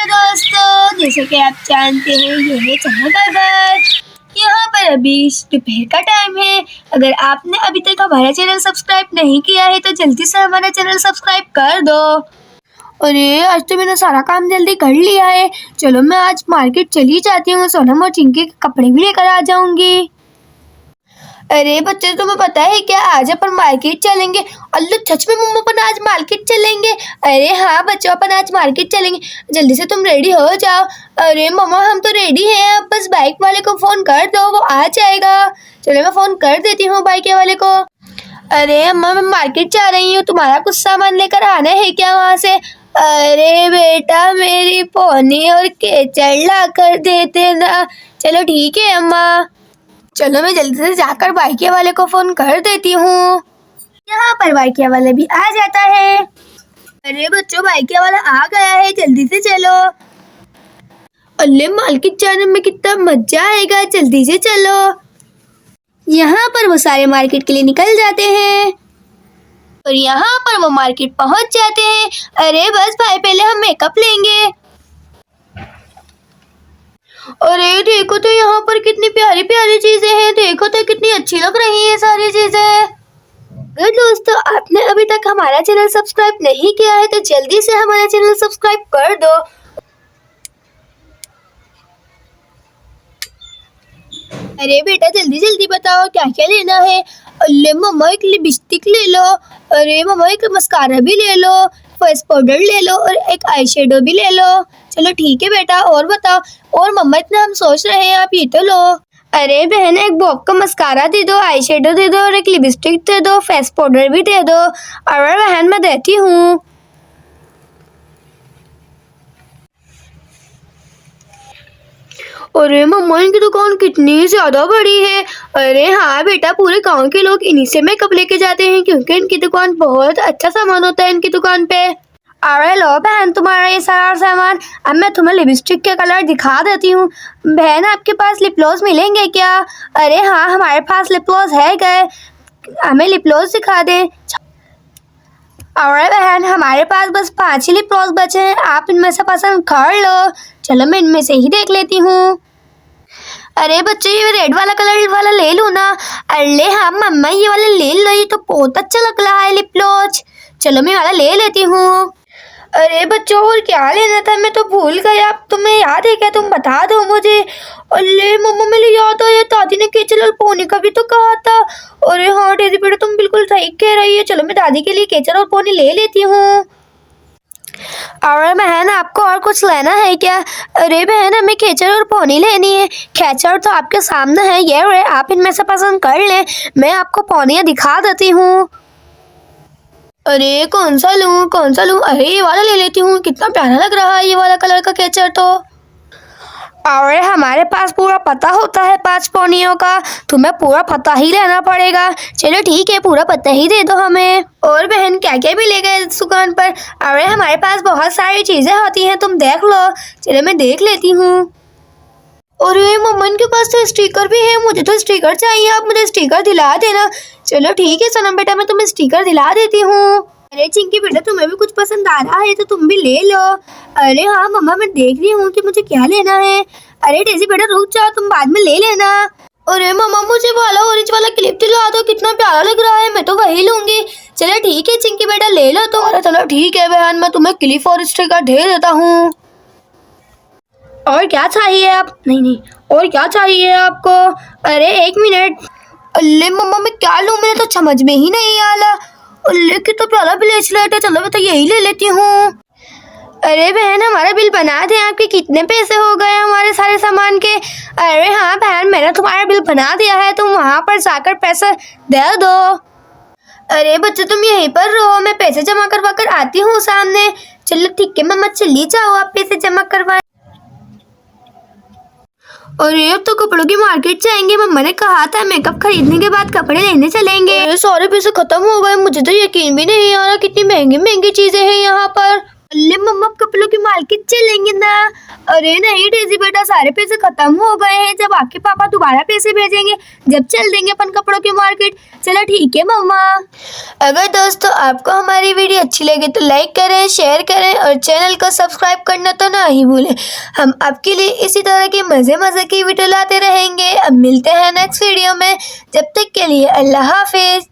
तो दोस्तों, जैसे कि आप जानते हैं ये है चना बाबर। यहाँ पर अभी दोपहर का टाइम है। अगर आपने अभी तक हमारा चैनल सब्सक्राइब नहीं किया है तो जल्दी से हमारा चैनल सब्सक्राइब कर दो। अरे आज तो मैंने सारा काम जल्दी कर लिया है। चलो मैं आज मार्केट चली जाती हूँ, सोनम और चिंकी के कपड़े भी लेकर आ जाऊंगी। अरे बच्चे, तुम्हें पता है क्या, आज अपन मार्केट चलेंगे। अल्लाह, सच में मम्मा अपन आज मार्केट चलेंगे? अरे हाँ बच्चों, अपन आज मार्केट चलेंगे। जल्दी से तुम रेडी हो जाओ। अरे मम्मा, हम तो रेडी हैं, अब बस बाइक वाले को फोन कर दो, वो आ जाएगा। चलो मैं फोन कर देती हूँ बाइक वाले को। अरे अम्मा, मैं मार्केट जा रही हूँ, तुम्हारा कुछ सामान लेकर आना है क्या वहाँ से? अरे बेटा, मेरी पोनी और केचड़ ला कर देते ना। चलो ठीक है अम्मा। चलो मैं जल्दी से जाकर बाइकिया वाले को फोन कर देती हूँ। यहाँ पर बाइकिया वाला भी आ जाता है। अरे बच्चों, बाइकिया वाला आ गया है, जल्दी से चलो। अल्ले, मार्केट जाने में कितना मजा आएगा, जल्दी से चलो। यहाँ पर वो सारे मार्केट के लिए निकल जाते हैं और यहाँ पर वो मार्केट पहुँच जाते हैं। अरे बस भाई, पहले हम मेकअप लेंगे। अरे देखो तो यहाँ पर कितनी प्यारी प्यारी चीजें हैं, देखो तो कितनी अच्छी लग रही है सारी चीजें। अगर दोस्तों आपने अभी तक हमारा चैनल सब्सक्राइब नहीं किया है तो जल्दी से हमारा चैनल सब्सक्राइब कर दो। अरे बेटा, जल्दी जल्दी बताओ क्या क्या लेना है। अरे मम्मा, एक लिपस्टिक ले लो। अरे मम्मा, एक मस्कारा भी ले लो, फेस पाउडर ले लो और एक आई शेडो भी ले लो। चलो ठीक है बेटा, और बताओ। और मम्मा, इतना हम सोच रहे हैं, आप ये तो लो। अरे बहन, एक बॉब का मस्कारा दे दो, आई शेडो दे दो और एक लिपस्टिक दे दो, फेस पाउडर भी दे दो। अरे बहन, मैं देती हूँ। अरे मम्मा, इनकी दुकान कितनी ज्यादा बड़ी है। अरे हाँ बेटा, पूरे गांव के लोग इन्हीं से मेकअप लेके जाते हैं क्योंकि इनकी दुकान बहुत अच्छा सामान होता है इनकी दुकान पे। अरे लो बहन, तुम्हारा ये सारा सामान। अब मैं तुम्हें लिपस्टिक के कलर दिखा देती हूँ। बहन, आपके पास लिप ग्लॉस मिलेंगे क्या? अरे हाँ, हमारे पास लिप ग्लॉस है गए, हमें लिप ग्लॉस दिखा दे। अरे बहन, हमारे पास बस 5 ही लिप ग्लॉस बचे हैं, आप इनमें से पसंद कर लो। चलो मैं इनमें से ही देख लेती हूँ। अरे बच्चे, ये रेड वाला कलर वाला ले लूँ ना? अरे हाँ मम्मा, ये वाला ले लो, ये तो बहुत अच्छा लग रहा है लिप ग्लॉस। चलो मैं वाला ले लेती हूँ। अरे बच्चों, और क्या लेना था, मैं तो भूल गया। आप तुम्हें याद है क्या? तुम बता दो मुझे। अरे मम्मा, मुझे याद आया, दादी ने केचल और पोनी का भी तो कहा था। अरे हाँ डेजी बेटा, तुम बिल्कुल सही कह रही है। चलो मैं दादी के लिए केचल और पोनी ले लेती हूँ। अरे बहन, आपको और कुछ लेना है क्या? अरे बहन, हमें केचल और पोनी लेनी है। केचल तो आपके सामने है, ये रे, आप इनमें से पसंद कर लें, मैं आपको पोनियाँ दिखा देती हूँ। अरे कौन सा लूँ, कौन सा लूँ? अरे ये वाला ले लेती हूँ, कितना प्यारा लग रहा है ये वाला कलर का केचल तो। अरे हमारे पास पूरा पता होता है 5 पोनियों का, तुम्हें पूरा पता ही लेना पड़ेगा। चलो ठीक है, पूरा पता ही दे दो हमें। और बहन, क्या क्या भी ले गए इस दुकान पर? अरे हमारे पास बहुत सारी चीजें होती हैं, तुम देख लो। चलो मैं देख लेती हूँ। अरे मम्मा, इनके पास तो स्टिकर भी है, मुझे तो स्टिकर चाहिए, आप मुझे स्टिकर दिला देना। चलो ठीक है सनम बेटा, मैं तुम्हें स्टिकर दिला देती हूँ। अरे चिंकी बेटा, तुम्हें भी कुछ पसंद आ रहा है तो तुम भी ले लो। अरे हाँ मम्मा, मैं देख रही हूँ कि मुझे क्या लेना है। अरे डेजी बेटा, रुक जाओ, तुम बाद में ले लेना। अरे मम्मा, मुझे वाला ऑरेंज वाला क्लिप दिला दो, कितना प्यारा लग रहा है, मैं तो वही लूंगी। चलो ठीक है चिंकी बेटा, ले लो तो। अरे चलो ठीक है बहन, मैं तुम्हें क्लिप और स्टिकर दे देता हूँ। और क्या चाहिए आप? नहीं, और क्या चाहिए आपको? अरे एक मिनट। अल्ले मम्मा, मैं क्या लूँ, मेरे तो समझ में ही नहीं आ रहा। अल्ले की तो प्यारा ब्रेसलेट है, चलो मैं तो यही ले लेती हूँ। अरे बहन, हमारा बिल बना दें, आपके कितने पैसे हो गए हमारे सारे सामान के? अरे हाँ बहन, मैंने तुम्हारा बिल बना दिया है, तुम वहाँ पर जाकर पैसा दे दो। अरे बच्चे, तुम यहीं पर रहो, मैं पैसे जमा करवा कर आती हूँ सामने। चलो ठीक है मम्मा, चली जाओ, आप पैसे जमा करवा। अरे अब तो कपड़ों की मार्केट जाएंगे, मम्मा ने कहा था मेकअप खरीदने के बाद कपड़े लेने चलेंगे। अरे सारे पैसे खत्म हो गए, मुझे तो यकीन भी नहीं आ रहा, कितनी महंगी महंगी चीजें हैं यहाँ पर। अल्ले मम्मा कपड़ों की मार्केट चलेंगे ना। अरे नहीं डेजी बेटा, सारे पैसे खत्म हो गए हैं। जब आपके पापा दोबारा पैसे भेजेंगे जब चल देंगे अपन कपड़ों की मार्केट। चलो ठीक है मम्मा। अगर दोस्तों आपको हमारी वीडियो अच्छी लगे तो लाइक करें, शेयर करें और चैनल को सब्सक्राइब करना तो ना ही भूलें। हम आपके लिए इसी तरह की मजे की वीडियो लाते रहेंगे। अब मिलते हैं नेक्स्ट वीडियो में, जब तक के लिए अल्लाह हाफिज।